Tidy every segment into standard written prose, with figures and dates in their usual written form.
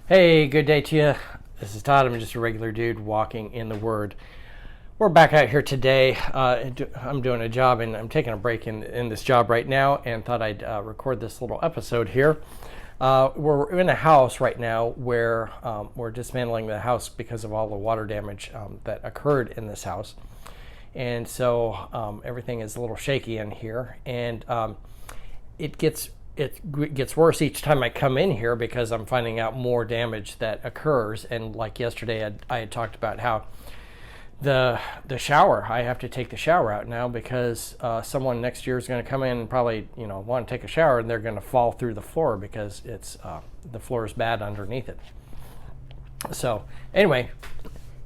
Hey, good day to you. This is Todd. I'm just a regular dude walking in the Word. We're back out here today. I'm doing a job and I'm taking a break in this job right now and thought I'd record this little episode here. We're in a house right now where we're dismantling the house because of all the water damage that occurred in this house. And so everything is a little shaky in here, and it gets worse each time I come in here because I'm finding out more damage that occurs. And like yesterday, I had talked about how the shower, I have to take the shower out now because someone next year is going to come in and probably want to take a shower, and they're going to fall through the floor because it's the floor is bad underneath it. So anyway,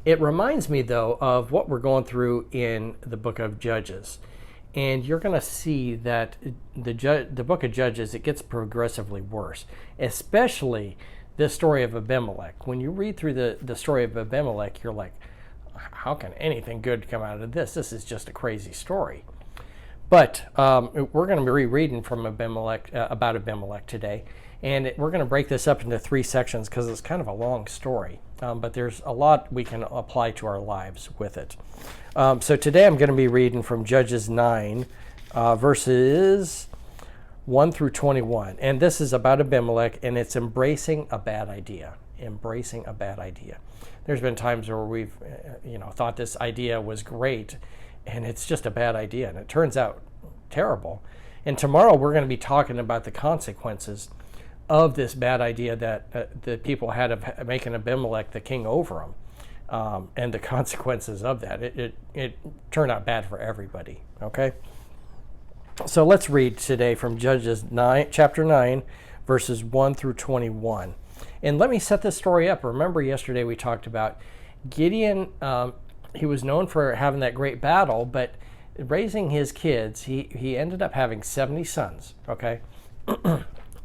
it reminds me though of what we're going through in the book of Judges. And you're going to see that the book of Judges, it gets progressively worse, especially the story of Abimelech. When you read through the story of Abimelech, you're like, how can anything good come out of this? This is just a crazy story. But we're going to be rereading from Abimelech, about Abimelech today. And we're going to break this up into 3 sections because it's kind of a long story. But there's a lot we can apply to our lives with it. So today I'm going to be reading from Judges 9, verses 1 through 21. And this is about Abimelech, and it's embracing a bad idea. Embracing a bad idea. There's been times where we've thought this idea was great, and it's just a bad idea, and it turns out terrible. And tomorrow we're going to be talking about the consequences of this bad idea that the people had of making Abimelech the king over them, and the consequences of that. It turned out bad for everybody. Okay, so let's read today from Judges 9, chapter 9, verses 1 through 21. And let me set this story up. Remember, yesterday we talked about Gideon. He was known for having that great battle, but raising his kids, he ended up having 70 sons. Okay.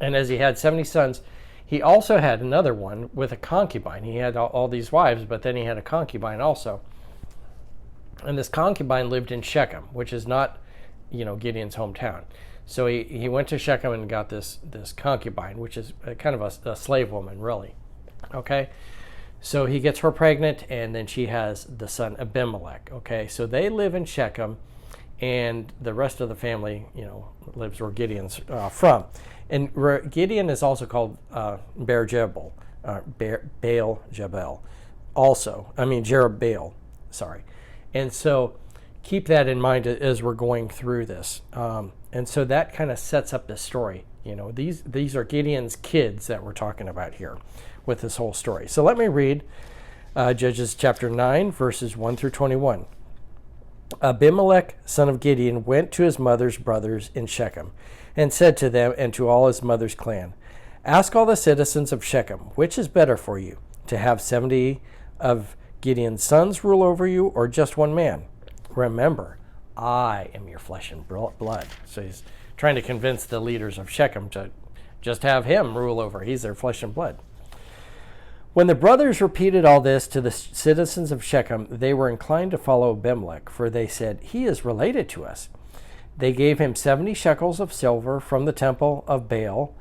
And as he had 70 sons, he also had another one with a concubine. He had all these wives, but then he had a concubine also. And this concubine lived in Shechem, which is not, Gideon's hometown. So he went to Shechem and got this concubine, which is kind of a slave woman, really. Okay? So he gets her pregnant, and then she has the son Abimelech. Okay? So they live in Shechem, and the rest of the family, lives where Gideon's from. And Gideon is also called Baal-Jebel also. Jerubbaal, sorry. And so keep that in mind as we're going through this. And so that kind of sets up this story. These are Gideon's kids that we're talking about here with this whole story. So let me read Judges chapter 9, verses 1 through 21. Abimelech, son of Gideon, went to his mother's brothers in Shechem, and said to them and to all his mother's clan, "Ask all the citizens of Shechem, which is better for you, to have 70 of Gideon's sons rule over you, or just one man? Remember, I am your flesh and blood." So he's trying to convince the leaders of Shechem to just have him rule over. He's their flesh and blood. When the brothers repeated all this to the citizens of Shechem, they were inclined to follow Abimelech, for they said, "He is related to us." They gave him 70 shekels of silver from the temple of Baal,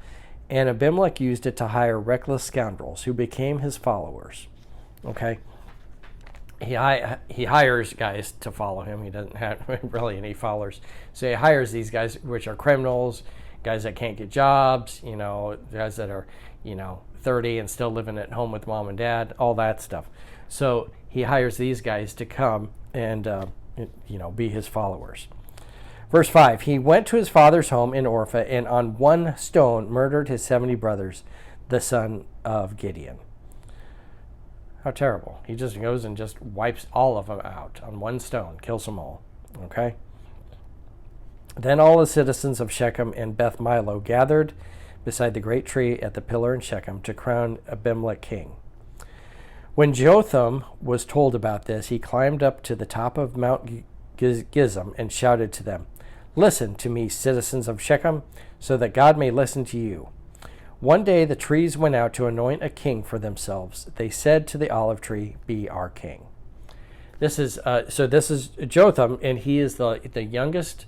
and Abimelech used it to hire reckless scoundrels who became his followers. Okay? He hires guys to follow him. He doesn't have really any followers. So he hires these guys, which are criminals, guys that can't get jobs, guys that are, 30 and still living at home with mom and dad, all that stuff. So he hires these guys to come and, be his followers. Verse 5, he went to his father's home in Orpha, and on one stone murdered his 70 brothers, the son of Gideon. How terrible. He just goes and just wipes all of them out on one stone, kills them all. Okay? Then all the citizens of Shechem and Beth Milo gathered beside the great tree at the pillar in Shechem to crown Abimelech king. When Jotham was told about this, he climbed up to the top of Mount Gizim and shouted to them, "Listen to me, citizens of Shechem, so that God may listen to you." One day the trees went out to anoint a king for themselves. They said to the olive tree, "Be our king." This is Jotham, and he is the youngest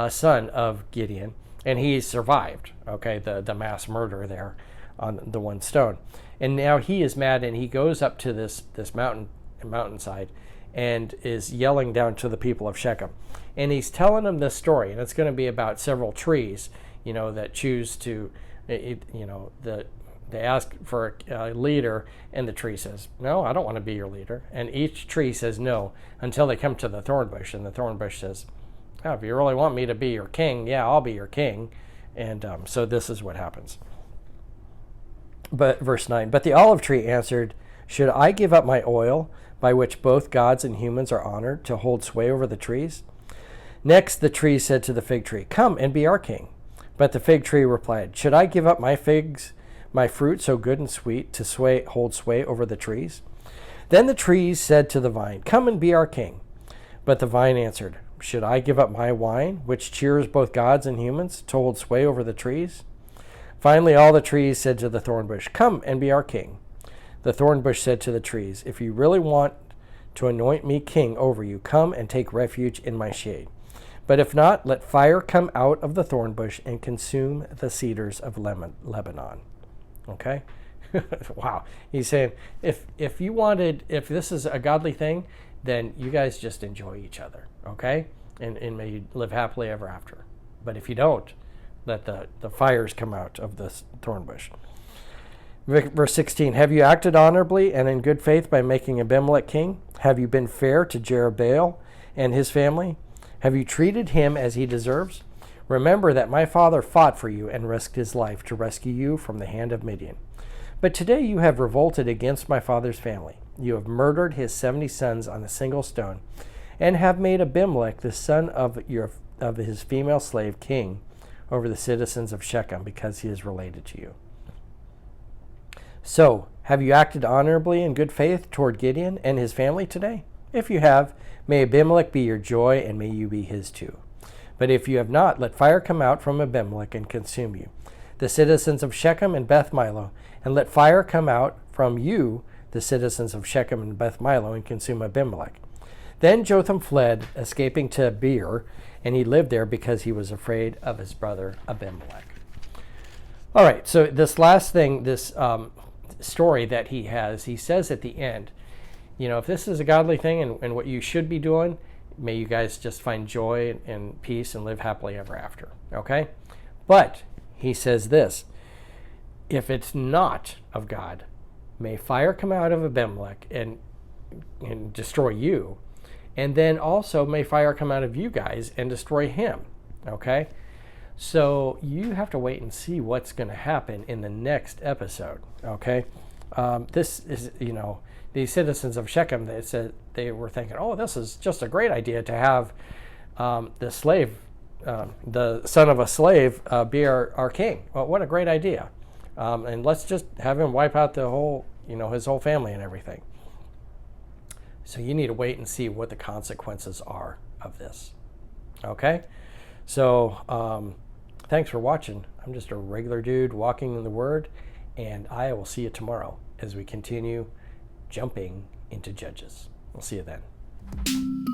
son of Gideon, and he survived. Okay, the mass murder there on the one stone. And now he is mad, and he goes up to this mountainside and is yelling down to the people of Shechem. And he's telling them this story, and it's going to be about several trees, that choose to, they ask for a leader, and the tree says, no, I don't want to be your leader. And each tree says no until they come to the thorn bush, and the thorn bush says, oh, if you really want me to be your king, yeah, I'll be your king. And so this is what happens. But verse 9, but the olive tree answered, should I give up my oil, by which both gods and humans are honored, to hold sway over the trees? Next the tree said to the fig tree, come and be our king. But the fig tree replied, should I give up my figs, my fruit so good and sweet, to hold sway over the trees? Then the trees said to the vine, come and be our king. But the vine answered, should I give up my wine, which cheers both gods and humans, to hold sway over the trees? Finally all the trees said to the thorn bush, come and be our king. The thorn bush said to the trees, if you really want to anoint me king over you, come and take refuge in my shade. But if not, let fire come out of the thorn bush and consume the cedars of Lebanon. Okay? Wow. He's saying, if this is a godly thing, then you guys just enjoy each other. Okay? And may you live happily ever after. But if you don't, let the fires come out of this thorn bush. Verse 16, have you acted honorably and in good faith by making Abimelech king? Have you been fair to Jerubbaal and his family? Have you treated him as he deserves? Remember that my father fought for you and risked his life to rescue you from the hand of Midian. But today you have revolted against my father's family. You have murdered his 70 sons on a single stone, and have made Abimelech, the son of his female slave, king over the citizens of Shechem, because he is related to you. So, have you acted honorably in good faith toward Gideon and his family today? If you have, may Abimelech be your joy, and may you be his too. But if you have not, let fire come out from Abimelech and consume you, the citizens of Shechem and Beth Milo, and let fire come out from you, the citizens of Shechem and Beth Milo, and consume Abimelech. Then Jotham fled, escaping to Beer, and he lived there because he was afraid of his brother Abimelech. All right, so this last thing, this story that he has, he says at the end, if this is a godly thing and what you should be doing, may you guys just find joy and peace and live happily ever after. Okay? But he says this, if it's not of God, may fire come out of Abimelech and destroy you. And then also may fire come out of you guys and destroy him. Okay? So you have to wait and see what's going to happen in the next episode. Okay? This is, these citizens of Shechem, they said they were thinking, oh, this is just a great idea to have the slave, the son of a slave, be our king. Well, what a great idea. And let's just have him wipe out the whole, his whole family and everything. So you need to wait and see what the consequences are of this. Okay? So thanks for watching. I'm just a regular dude walking in the Word, and I will see you tomorrow as we continue jumping into Judges. We'll see you then.